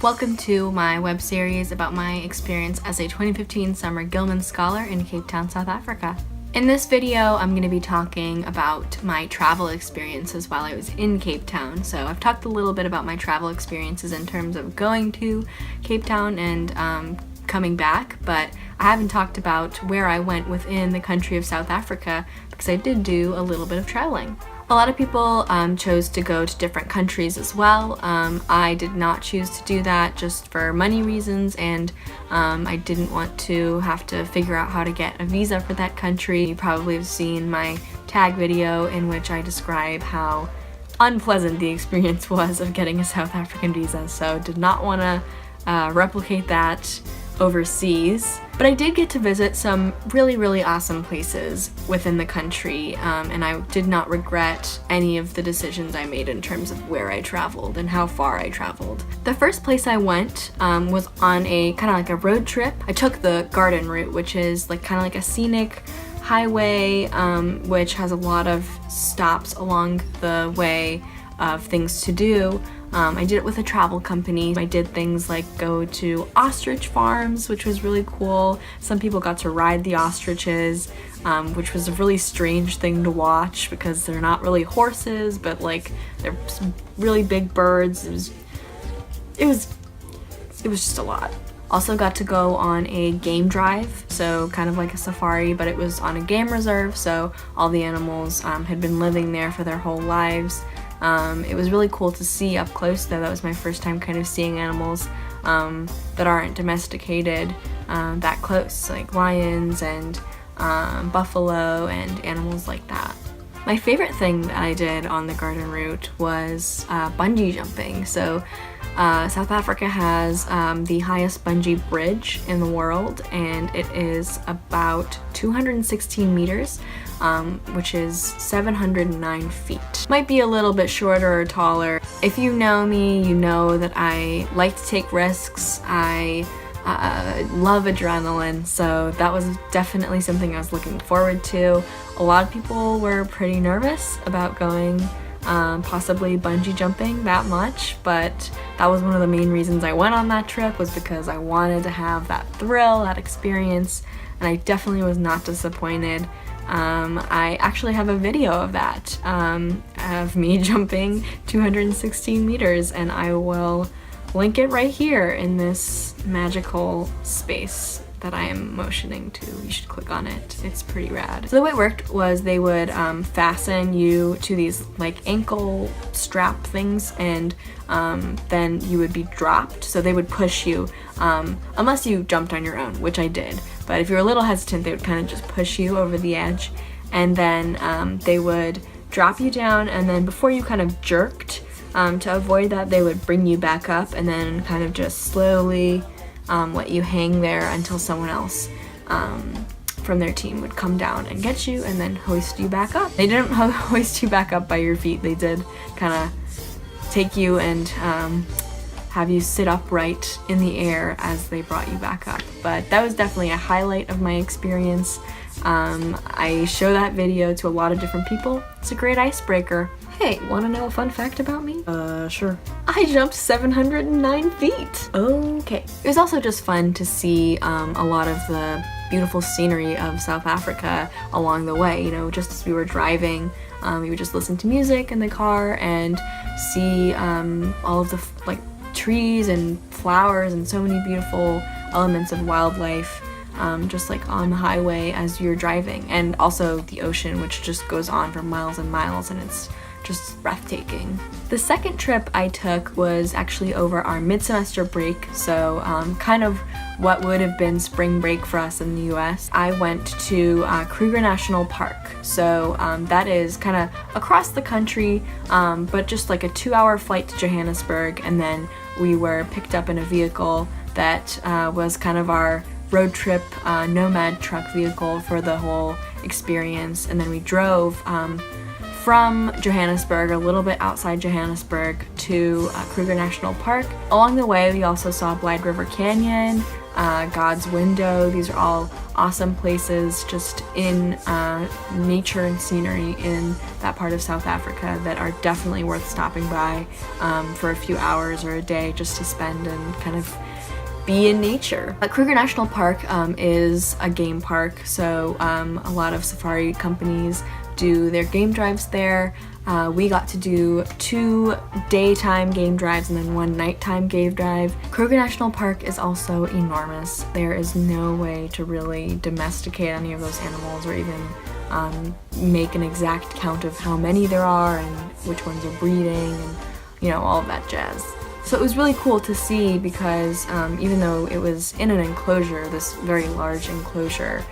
Welcome to my web series about my experience as a 2015 Summer Gilman Scholar in Cape Town, South Africa. In this video, I'm going to be talking about my travel experiences while I was in Cape Town. So I've talked a little bit about my travel experiences in terms of going to Cape Town and coming back, but I haven't talked about where I went within the country of South Africa because I did do a little bit of traveling. A lot of people chose to go to different countries as well. I did not choose to do that just for money reasons, and I didn't want to have to figure out how to get a visa for that country. You probably have seen my tag video in which I describe how unpleasant the experience was of getting a South African visa, so did not want to replicate that overseas. But I did get to visit some really awesome places within the country, and I did not regret any of the decisions I made in terms of where I traveled and how far I traveled. The first place I went was on a kind of like a road trip. I took the garden route, which is like kind of like a scenic highway, which has a lot of stops along the way of things to do. I did it with a travel company. I did things like go to ostrich farms, which was really cool. Some people got to ride the ostriches, which was a really strange thing to watch because they're not really horses, but like they're some really big birds. It was just a lot. Also got to go on a game drive, so kind of like a safari, but it was on a game reserve, so all the animals had been living there for their whole lives. It was really cool to see up close though. That was my first time kind of seeing animals that aren't domesticated that close, like lions and buffalo and animals like that. My favorite thing that I did on the garden route was bungee jumping. So South Africa has the highest bungee bridge in the world, and it is about 216 meters, which is 709 feet. Might be a little bit shorter or taller. If you know me, you know that I like to take risks. I love adrenaline, so that was definitely something I was looking forward to. A lot of people were pretty nervous about going possibly bungee jumping that much, but that was one of the main reasons I went on that trip, was because I wanted to have that thrill, that experience, and I definitely was not disappointed. I actually have a video of that, of me jumping 216 meters, and I will link it right here in this magical space that I am motioning to. You should click on it. It's pretty rad. So the way it worked was they would fasten you to these like ankle strap things, and then you would be dropped. So they would push you, unless you jumped on your own, which I did. But if you're a little hesitant, they would kind of just push you over the edge, and then they would drop you down, and then before you kind of jerked, to avoid that, they would bring you back up and then kind of just slowly let you hang there until someone else from their team would come down and get you and then hoist you back up. They didn't hoist you back up by your feet. They did kind of take you and have you sit upright in the air as they brought you back up. But that was definitely a highlight of my experience. I show that video to a lot of different people. It's a great icebreaker. Hey, want to know a fun fact about me? Sure. I jumped 709 feet. Okay. It was also just fun to see a lot of the beautiful scenery of South Africa along the way. You know, just as we were driving, we would just listen to music in the car and see all of the like trees and flowers and so many beautiful elements of wildlife. Just like on the highway as you're driving, and also the ocean, which just goes on for miles and miles, and it's just breathtaking. The second trip I took was actually over our mid-semester break, so kind of what would have been spring break for us in the US. I went to Kruger National Park, so that is kind of across the country, but just like a 2-hour flight to Johannesburg, and then we were picked up in a vehicle that was kind of our road trip nomad truck vehicle for the whole experience, and then we drove from Johannesburg, a little bit outside Johannesburg, to Kruger National Park. Along the way, we also saw Blyde River Canyon, God's Window. These are all awesome places just in nature and scenery in that part of South Africa that are definitely worth stopping by for a few hours or a day just to spend and kind of be in nature. Kruger National Park is a game park, so a lot of safari companies do their game drives there. We got to do 2 daytime game drives and then 1 nighttime game drive. Kruger National Park is also enormous. There is no way to really domesticate any of those animals or even make an exact count of how many there are and which ones are breeding and, you know, all of that jazz. So it was really cool to see because even though it was in an enclosure, this very large enclosure,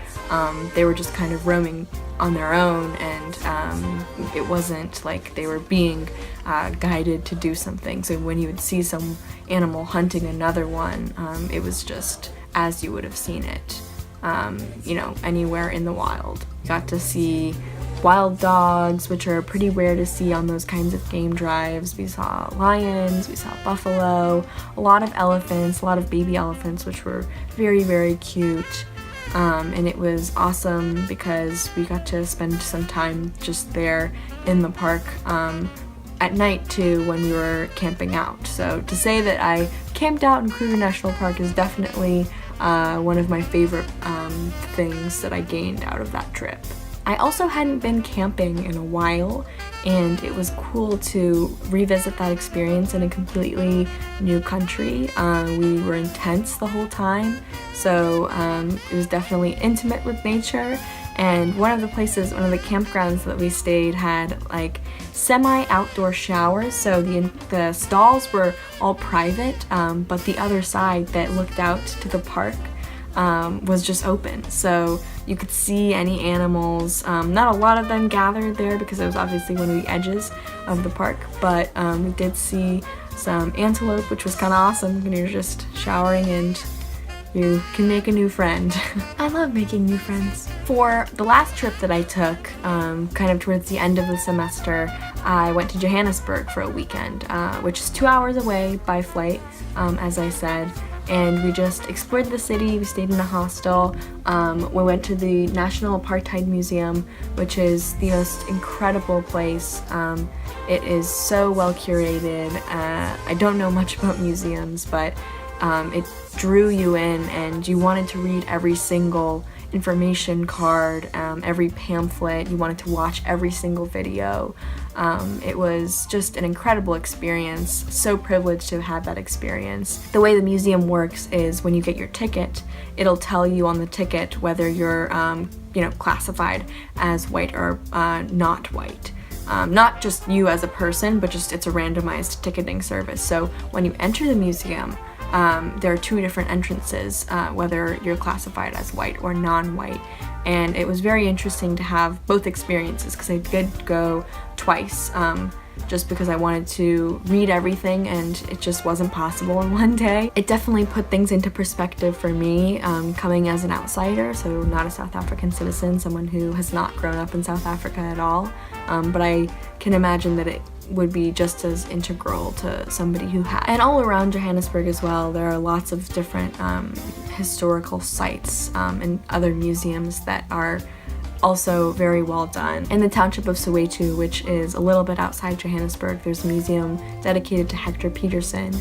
they were just kind of roaming on their own, and it wasn't like they were being guided to do something. So when you would see some animal hunting another one, it was just as you would have seen it, you know, anywhere in the wild. Got to see wild dogs, which are pretty rare to see on those kinds of game drives. We saw lions, we saw buffalo, a lot of elephants, a lot of baby elephants, which were very, very cute. And it was awesome because we got to spend some time just there in the park at night too when we were camping out. So to say that I camped out in Kruger National Park is definitely one of my favorite things that I gained out of that trip. I also hadn't been camping in a while, and it was cool to revisit that experience in a completely new country. We were in tents the whole time, so it was definitely intimate with nature. And one of the campgrounds that we stayed had like semi-outdoor showers, so the stalls were all private, but the other side that looked out to the park was just open, so you could see any animals. Not a lot of them gathered there because it was obviously one of the edges of the park, but we did see some antelope, which was kind of awesome when you're just showering and you can make a new friend. I love making new friends. For the last trip that I took, kind of towards the end of the semester, I went to Johannesburg for a weekend, which is 2 hours away by flight, as I said. And we just explored the city. We stayed in a hostel. We went to the National Apartheid Museum, which is the most incredible place. It is so well curated. I don't know much about museums, but it drew you in and you wanted to read every single information card, every pamphlet. You wanted to watch every single video. It was just an incredible experience. So privileged to have had that experience. The way the museum works is when you get your ticket, it'll tell you on the ticket whether you're classified as white or not white. Not just you as a person, but just it's a randomized ticketing service. So when you enter the museum, there are 2 different entrances, whether you're classified as white or non-white. And it was very interesting to have both experiences because I did go twice, just because I wanted to read everything and it just wasn't possible in one day. It definitely put things into perspective for me, coming as an outsider, so not a South African citizen, someone who has not grown up in South Africa at all. But I can imagine that it would be just as integral to somebody who has. And all around Johannesburg as well, there are lots of different historical sites and other museums that are also very well done. In the township of Soweto, which is a little bit outside Johannesburg, there's a museum dedicated to Hector Peterson,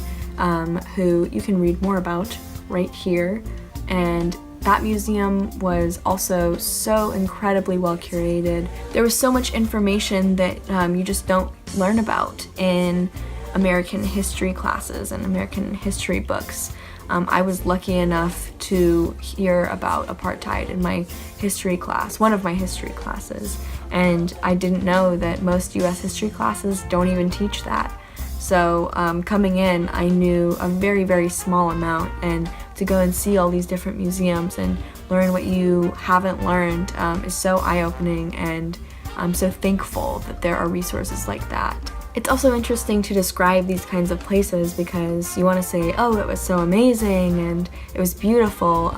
who you can read more about right here. And that museum was also so incredibly well curated. There was so much information that you just don't learn about in American history classes and American history books. I was lucky enough to hear about apartheid in my history class, one of my history classes, and I didn't know that most US history classes don't even teach that. So coming in, I knew a very, very small amount, and to go and see all these different museums and learn what you haven't learned is so eye-opening, and I'm so thankful that there are resources like that. It's also interesting to describe these kinds of places because you want to say, oh, it was so amazing and it was beautiful,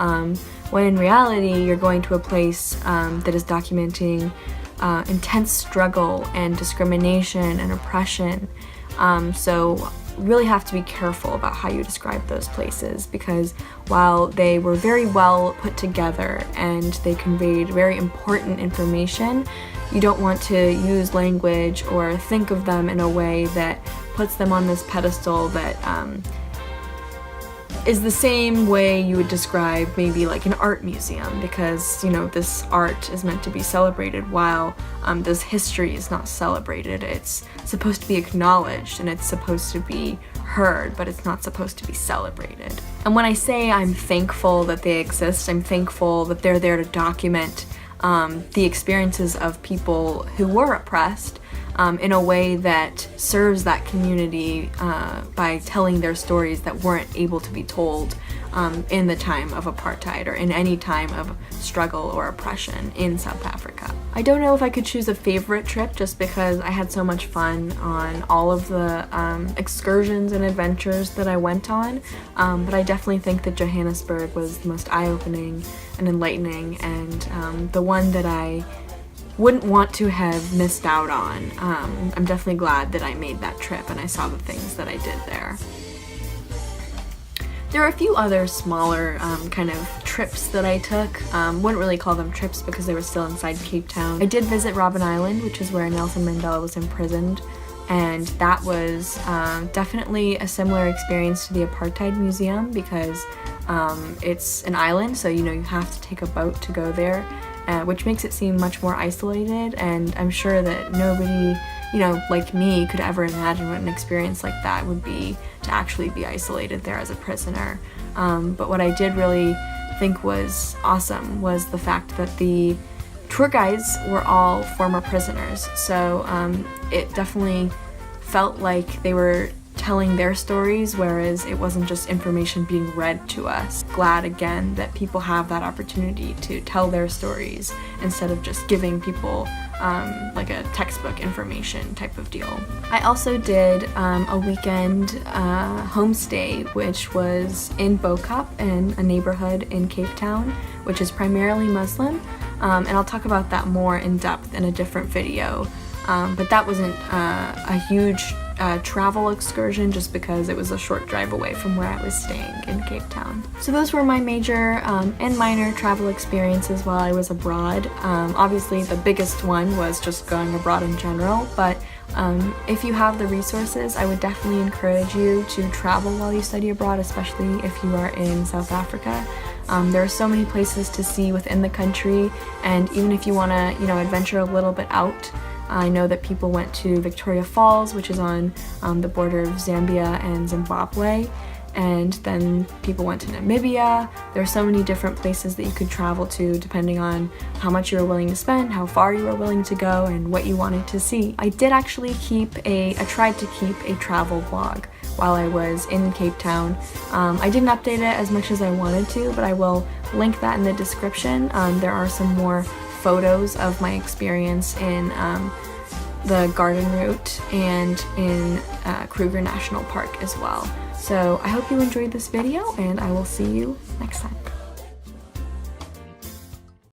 when in reality you're going to a place that is documenting intense struggle and discrimination and oppression. So really have to be careful about how you describe those places, because while they were very well put together and they conveyed very important information, you don't want to use language or think of them in a way that puts them on this pedestal that is the same way you would describe maybe like an art museum, because, you know, this art is meant to be celebrated while this history is not celebrated. It's supposed to be acknowledged and it's supposed to be heard, but it's not supposed to be celebrated. And when I say I'm thankful that they exist, I'm thankful that they're there to document the experiences of people who were oppressed in a way that serves that community by telling their stories that weren't able to be told in the time of apartheid or in any time of struggle or oppression in South Africa. I don't know if I could choose a favorite trip just because I had so much fun on all of the excursions and adventures that I went on, but I definitely think that Johannesburg was the most eye-opening and enlightening, and the one that I wouldn't want to have missed out on. I'm definitely glad that I made that trip and I saw the things that I did there. There are a few other smaller kind of trips that I took. Wouldn't really call them trips because they were still inside Cape Town. I did visit Robben Island, which is where Nelson Mandela was imprisoned, and that was definitely a similar experience to the Apartheid Museum because it's an island, so you know you have to take a boat to go there, which makes it seem much more isolated, and I'm sure that nobody, you know, like me could ever imagine what an experience like that would be to actually be isolated there as a prisoner. But what I did really think was awesome was the fact that the tour guides were all former prisoners, so it definitely felt like they were telling their stories, whereas it wasn't just information being read to us. Glad again that people have that opportunity to tell their stories instead of just giving people like a textbook information type of deal. I also did a weekend homestay, which was in Bokop, in a neighborhood in Cape Town, which is primarily Muslim, and I'll talk about that more in depth in a different video. But that wasn't a huge travel excursion just because it was a short drive away from where I was staying in Cape Town. So those were my major and minor travel experiences while I was abroad. Obviously the biggest one was just going abroad in general, but if you have the resources, I would definitely encourage you to travel while you study abroad, especially if you are in South Africa. There are so many places to see within the country, and even if you want to, you know, adventure a little bit out, I know that people went to Victoria Falls, which is on the border of Zambia and Zimbabwe, and then people went to Namibia. There are so many different places that you could travel to depending on how much you were willing to spend, how far you were willing to go, and what you wanted to see. I did actually I tried to keep a travel blog while I was in Cape Town. I didn't update it as much as I wanted to, but I will link that in the description. There are some more photos of my experience in the garden route and in Kruger National Park as well. So I hope you enjoyed this video, and I will see you next time.